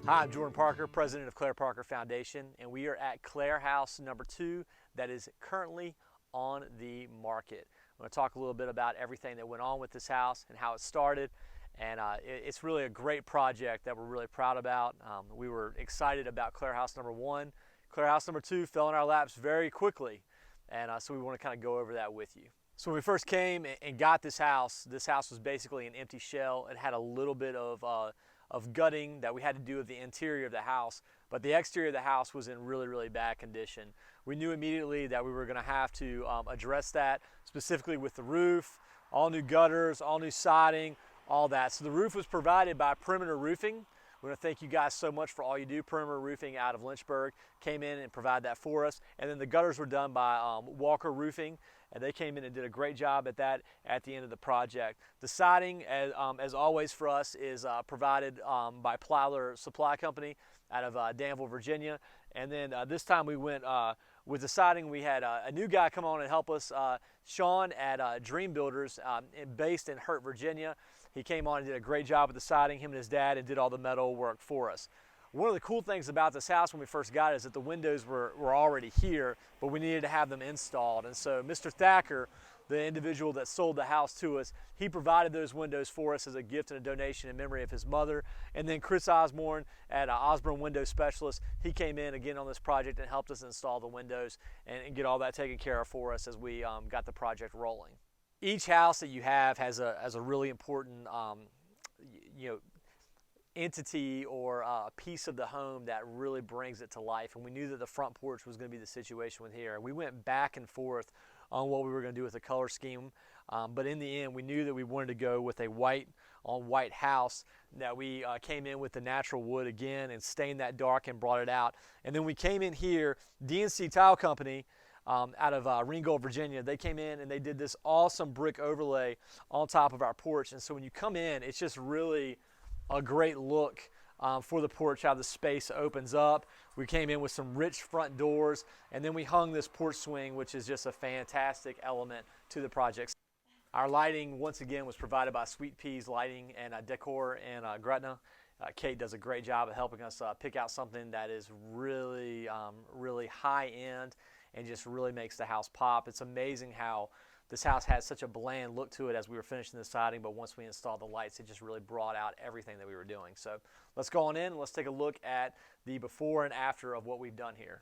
Hi, I'm Jordan Parker, president of Claire Parker Foundation, and we are at Claire House number 2 that is currently on the market. I'm going to talk a little bit about everything that went on with this house and how it started, and it's really a great project that we're really proud about. We were excited about Claire House number 1. Claire House number 2 fell in our laps very quickly, and so we want to kind of go over that with you. So when we first came and got this house was basically an empty shell. It had a little bit of gutting that we had to do with the interior of the house, but the exterior of the house was in really bad condition. We knew immediately that we were going to have to address that, specifically with the roof, all new gutters, all new siding, all that. So the roof was provided by Perimeter Roofing. We want to thank you guys so much for all you do. Perimeter Roofing out of Lynchburg came in and provided that for us. And then the gutters were done by Walker Roofing, and they came in and did a great job at that at the end of the project. The siding, as always for us, is provided by Plyler Supply Company out of Danville, Virginia. And then this time we went with the siding. We had a new guy come on and help us, Sean at Dream Builders, based in Hurt, Virginia. He came on and did a great job with the siding, him and his dad, and did all the metal work for us. One of the cool things about this house when we first got it is that the windows were already here, but we needed to have them installed. And so Mr. Thacker, the individual that sold the house to us, he provided those windows for us as a gift and a donation in memory of his mother. And then Chris Osborne at Osborne Window Specialist, he came in again on this project and helped us install the windows and get all that taken care of for us as we got the project rolling. Each house that you have has a really important entity or a piece of the home that really brings it to life, and we knew that the front porch was going to be the situation with here. We went back and forth on what we were going to do with the color scheme, but in the end we knew that we wanted to go with a white on white house, that we came in with the natural wood again and stained that dark and brought it out. And then we came in here, DNC Tile Company out of Ringgold, Virginia, they came in and they did this awesome brick overlay on top of our porch. And so when you come in, it's just really a great look for the porch, how the space opens up. We came in with some rich front doors, and then we hung this porch swing, which is just a fantastic element to the project. Our lighting, once again, was provided by Sweet Peas Lighting and Decor in Gretna. Kate does a great job of helping us pick out something that is really high end and just really makes the house pop. It's amazing how this house has such a bland look to it as we were finishing the siding, but once we installed the lights, it just really brought out everything that we were doing. So let's go on in and let's take a look at the before and after of what we've done here.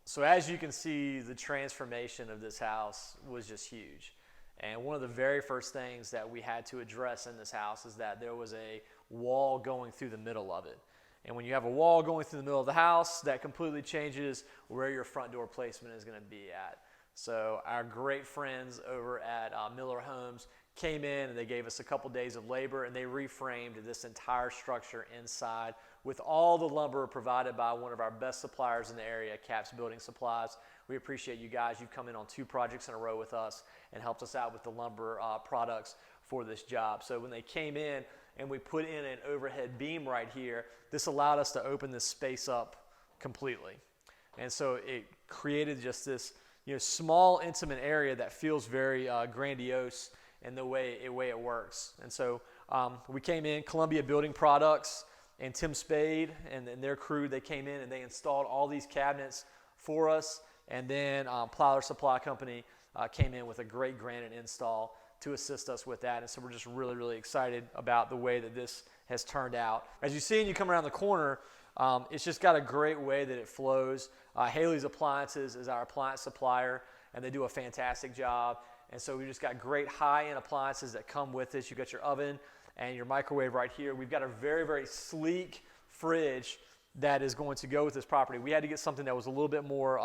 So as you can see, the transformation of this house was just huge. And one of the very first things that we had to address in this house is that there was a wall going through the middle of it. And when you have a wall going through the middle of the house, that completely changes where your front door placement is going to be at. So our great friends over at Miller Homes came in and they gave us a couple days of labor, and they reframed this entire structure inside with all the lumber provided by one of our best suppliers in the area, Caps Building Supplies. We appreciate you guys. You've come in on 2 projects in a row with us and helped us out with the lumber products for this job. So when they came in and we put in an overhead beam right here, this allowed us to open this space up completely. And so it created just this small, intimate area that feels very grandiose in the way it works. And so we came in, Columbia Building Products and Tim Spade and their crew, they came in and they installed all these cabinets for us. And then Plyler Supply Company came in with a great granite install to assist us with that. And so we're just really excited about the way that this has turned out. As you see, and you come around the corner, it's just got a great way that it flows. Haley's Appliances is our appliance supplier, and they do a fantastic job. And so we just got great high-end appliances that come with this. You've got your oven and your microwave right here. We've got a very sleek fridge that is going to go with this property. We had to get something that was a little bit more,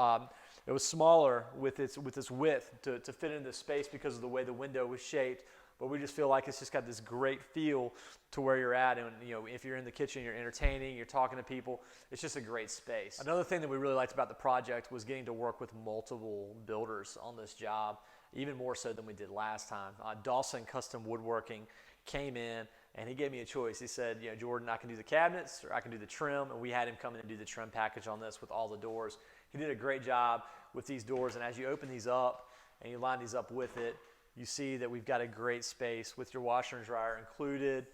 it was smaller with its width to fit into this space because of the way the window was shaped. But we just feel like it's just got this great feel to where you're at. And if you're in the kitchen, you're entertaining, you're talking to people, it's just a great space. Another thing that we really liked about the project was getting to work with multiple builders on this job, even more so than we did last time. Dawson Custom Woodworking came in and he gave me a choice. He said, Jordan, I can do the cabinets or I can do the trim. And we had him come in and do the trim package on this with all the doors. He did a great job with these doors. And as you open these up and you line these up with it, you see that we've got a great space with your washer and dryer included.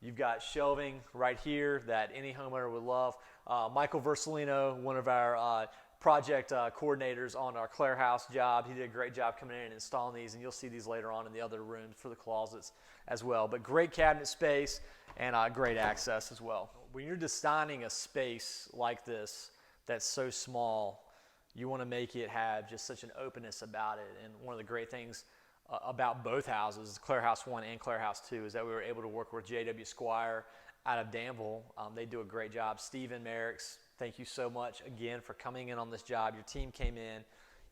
You've got shelving right here that any homeowner would love. Michael Versalino, one of our project coordinators on our Claire House job, he did a great job coming in and installing these, and you'll see these later on in the other rooms for the closets as well. But great cabinet space and great access as well. When you're designing a space like this that's so small, you want to make it have just such an openness about it. And one of the great things about both houses, Claire House 1 and Claire House 2, is that we were able to work with J.W. Squire out of Danville. They do a great job. Stephen Merricks, thank you so much again for coming in on this job. Your team came in.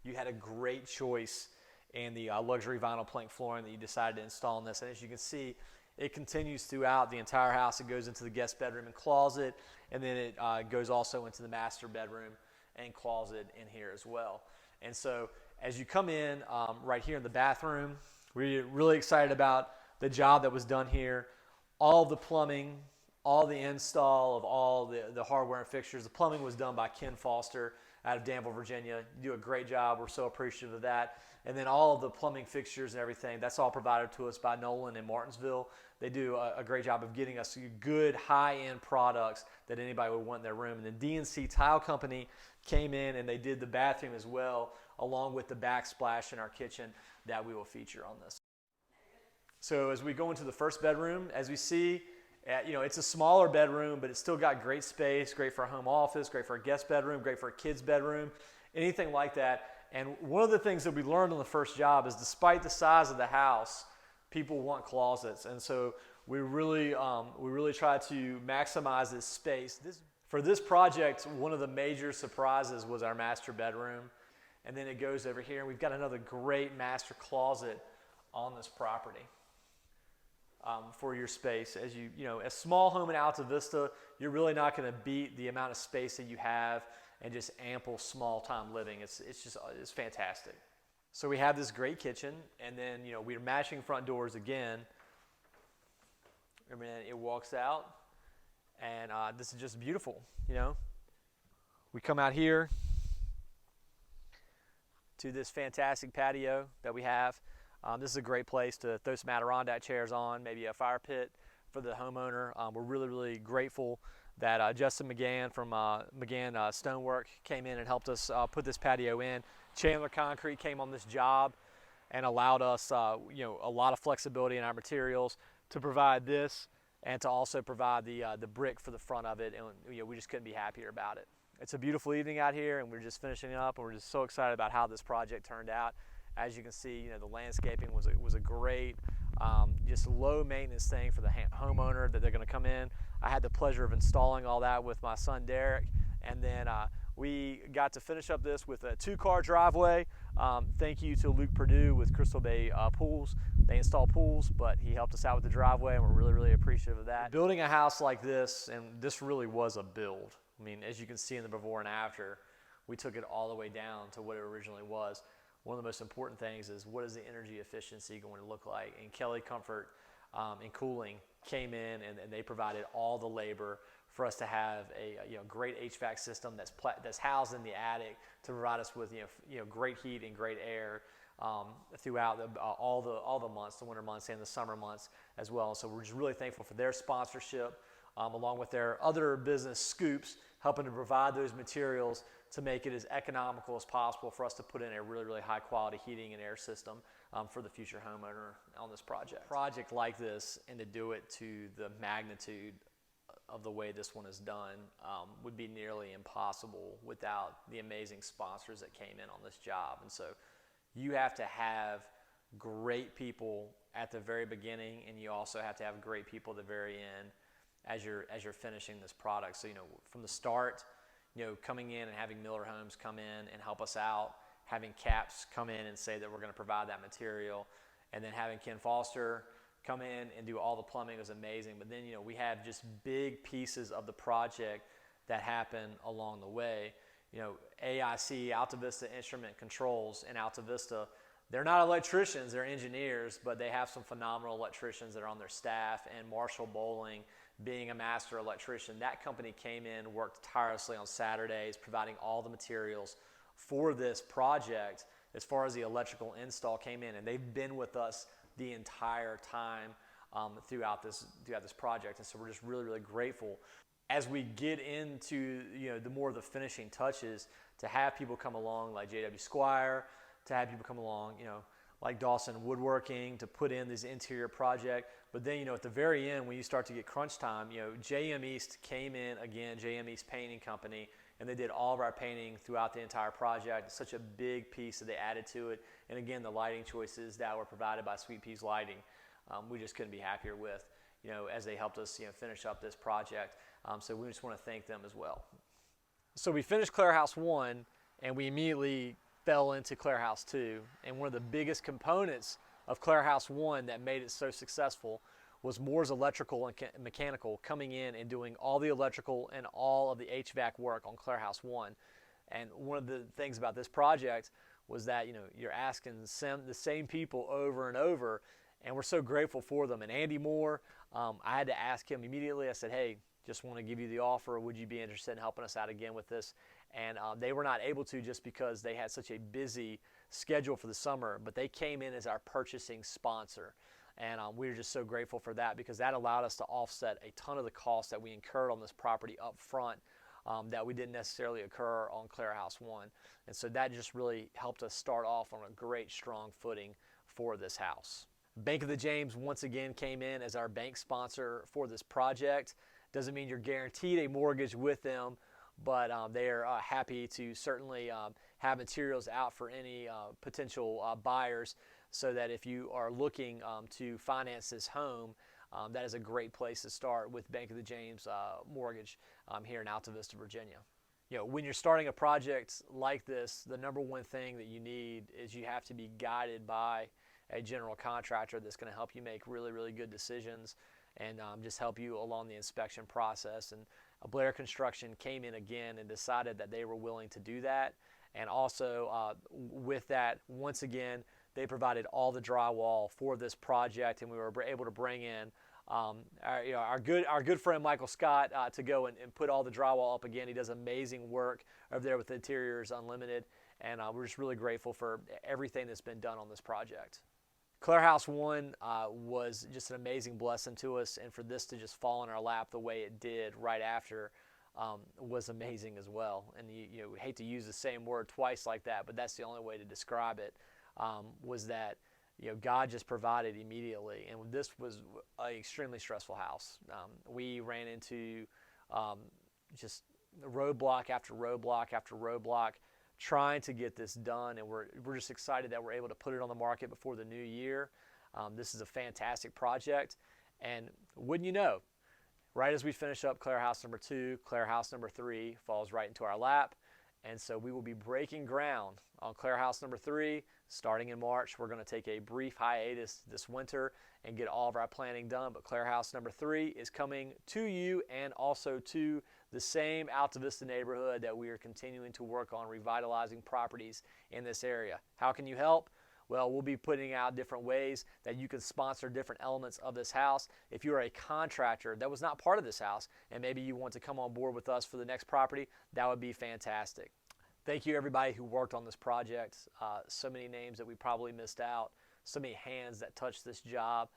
You had a great choice in the luxury vinyl plank flooring that you decided to install in this. And as you can see, it continues throughout the entire house. It goes into the guest bedroom and closet, and then it goes also into the master bedroom and closet in here as well. And so as you come in right here in the bathroom, we're really excited about the job that was done here. All the plumbing, all the install of all the hardware and fixtures. The plumbing was done by Ken Foster out of Danville, Virginia. You do a great job. We're so appreciative of that. And then all of the plumbing fixtures and everything, that's all provided to us by Nolan in Martinsville. They do a great job of getting us good high-end products that anybody would want in their room. And then D&C Tile Company came in and they did the bathroom as well, along with the backsplash in our kitchen that we will feature on this. So as we go into the first bedroom, as we see, it's a smaller bedroom, but it's still got great space, great for a home office, great for a guest bedroom, great for a kid's bedroom, anything like that. And one of the things that we learned on the first job is despite the size of the house, people want closets. And so we really try to maximize this space. For this project, one of the major surprises was our master bedroom. And then it goes over here, and we've got another great master closet on this property. For your space. As a small home in Alta Vista, you're really not going to beat the amount of space that you have and just ample small time living. It's fantastic. So we have this great kitchen, and then we're matching front doors again. And then it walks out, and this is just beautiful. We come out here to this fantastic patio that we have. This is a great place to throw some Adirondack chairs on, maybe a fire pit for the homeowner. We're really, really grateful that Justin McGann from McGann Stonework came in and helped us put this patio in. Chandler Concrete came on this job and allowed us a lot of flexibility in our materials to provide this and to also provide the brick for the front of it, and we just couldn't be happier about it. It's a beautiful evening out here, and we're just finishing up, and we're just so excited about how this project turned out. As you can see, the landscaping was a great, just low maintenance thing for the homeowner that they're going to come in. I had the pleasure of installing all that with my son Derek, and then we got to finish up this with a 2-car driveway. Thank you to Luke Perdue with Crystal Bay Pools. They install pools, but he helped us out with the driveway, and we're really, really appreciative of that. Building a house like this, and this really was a build. I mean, as you can see in the before and after, we took it all the way down to what it originally was. One of the most important things is what is the energy efficiency going to look like? And Kelly Comfort and Cooling came in and they provided all the labor for us to have a great HVAC system that's housed in the attic to provide us with great heat and great air throughout all the months, the winter months and the summer months as well. So we're just really thankful for their sponsorship, along with their other business Scoops, helping to provide those materials to make it as economical as possible for us to put in a really, really high quality heating and air system for the future homeowner on this project. A project like this, and to do it to the magnitude of the way this one is done would be nearly impossible without the amazing sponsors that came in on this job. And so you have to have great people at the very beginning, and you also have to have great people at the very end as you're finishing this product. So from the start, coming in and having Miller Homes come in and help us out, having CAPS come in and say that we're going to provide that material, and then having Ken Foster come in and do all the plumbing was amazing. But then we have just big pieces of the project that happen along the way. AIC, Alta Vista Instrument Controls in Alta Vista, they're not electricians, they're engineers, but they have some phenomenal electricians that are on their staff. And Marshall Bowling, being a master electrician, that company came in, worked tirelessly on Saturdays, providing all the materials for this project. As far as the electrical install came in, and they've been with us the entire time throughout this project. And so we're just really, really grateful. As we get into the more of the finishing touches, to have people come along like J.W. Squire, to have people come along like Dawson Woodworking, to put in this interior project. But then at the very end, when you start to get crunch time, J.M. East came in again, J.M. East Painting Company, and they did all of our painting throughout the entire project. It's such a big piece that they added to it. And again, the lighting choices that were provided by Sweet Peas Lighting, we just couldn't be happier with, as they helped us finish up this project. So we just want to thank them as well. So we finished Clare House 1, and we immediately fell into Clare House 2. And one of the biggest components of Clare House 1 that made it so successful was Moore's Electrical and Mechanical coming in and doing all the electrical and all of the HVAC work on Clare House 1. And one of the things about this project was that you're asking the same people over and over, and we're so grateful for them. And Andy Moore, I had to ask him immediately. I said, hey, just want to give you the offer. Would you be interested in helping us out again with this? And they were not able to, just because they had such a busy schedule for the summer, but they came in as our purchasing sponsor. And we were just so grateful for that, because that allowed us to offset a ton of the costs that we incurred on this property up front that we didn't necessarily occur on Clare House 1. And so that just really helped us start off on a great, strong footing for this house. Bank of the James once again came in as our bank sponsor for this project. Doesn't mean you're guaranteed a mortgage with them, but they're happy to certainly have materials out for any potential buyers, so that if you are looking to finance this home, that is a great place to start with Bank of the James Mortgage here in Alta Vista, Virginia. When you're starting a project like this, the number one thing that you need is you have to be guided by a general contractor that's going to help you make really, really good decisions and just help you along the inspection process. And Blair Construction came in again and decided that they were willing to do that. And also with that, once again, they provided all the drywall for this project, and we were able to bring in our good friend Michael Scott to go and put all the drywall up again. He does amazing work over there with Interiors Unlimited, and we're just really grateful for everything that's been done on this project. Clare House 1 was just an amazing blessing to us, and for this to just fall in our lap the way it did right after was amazing as well. And we hate to use the same word twice like that, but that's the only way to describe it. Was that God just provided immediately, and this was an extremely stressful house. We ran into just roadblock after roadblock after roadblock, trying to get this done, and we're just excited that we're able to put it on the market before the new year. This is a fantastic project, and wouldn't you know, right as we finish up Clare House number 2, Clare House number 3 falls right into our lap. And so we will be breaking ground on Clare House number 3 starting in March. We're going to take a brief hiatus this winter and get all of our planning done. But Clare House number 3 is coming to you, and also to the same Alta Vista neighborhood that we are continuing to work on revitalizing properties in this area. How can you help? Well, we'll be putting out different ways that you can sponsor different elements of this house. If you're a contractor that was not part of this house and maybe you want to come on board with us for the next property, that would be fantastic. Thank you everybody who worked on this project. So many names that we probably missed out, so many hands that touched this job.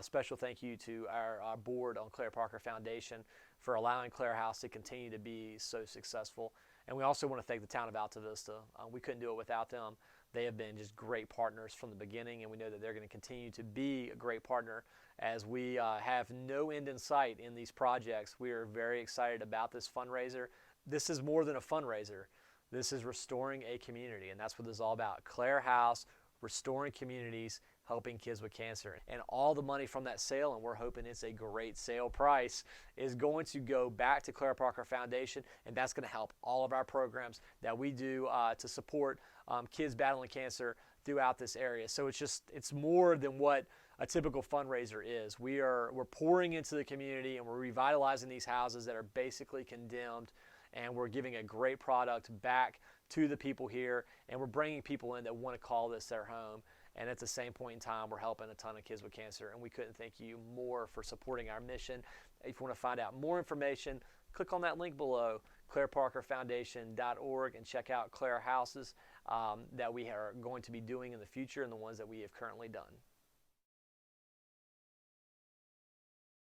Special thank you to our board on Clare Parker Foundation for allowing Clare House to continue to be so successful. And we also want to thank the town of Alta Vista. We couldn't do it without them. They have been just great partners from the beginning, and we know that they're going to continue to be a great partner as we have no end in sight in these projects. We are very excited about this fundraiser. This is more than a fundraiser. This is restoring a community, and that's what this is all about. Clare House, restoring communities, helping kids with cancer. And all the money from that sale, and we're hoping it's a great sale price, is going to go back to Clare Parker Foundation, and that's going to help all of our programs that we do to support kids battling cancer throughout this area. So it's more than what a typical fundraiser is. We're pouring into the community, and we're revitalizing these houses that are basically condemned, and we're giving a great product back to the people here, and we're bringing people in that want to call this their home. And at the same point in time, we're helping a ton of kids with cancer, and we couldn't thank you more for supporting our mission. If you want to find out more information, click on that link below, clareparkerfoundation.org, and check out Clare Houses that we are going to be doing in the future and the ones that we have currently done.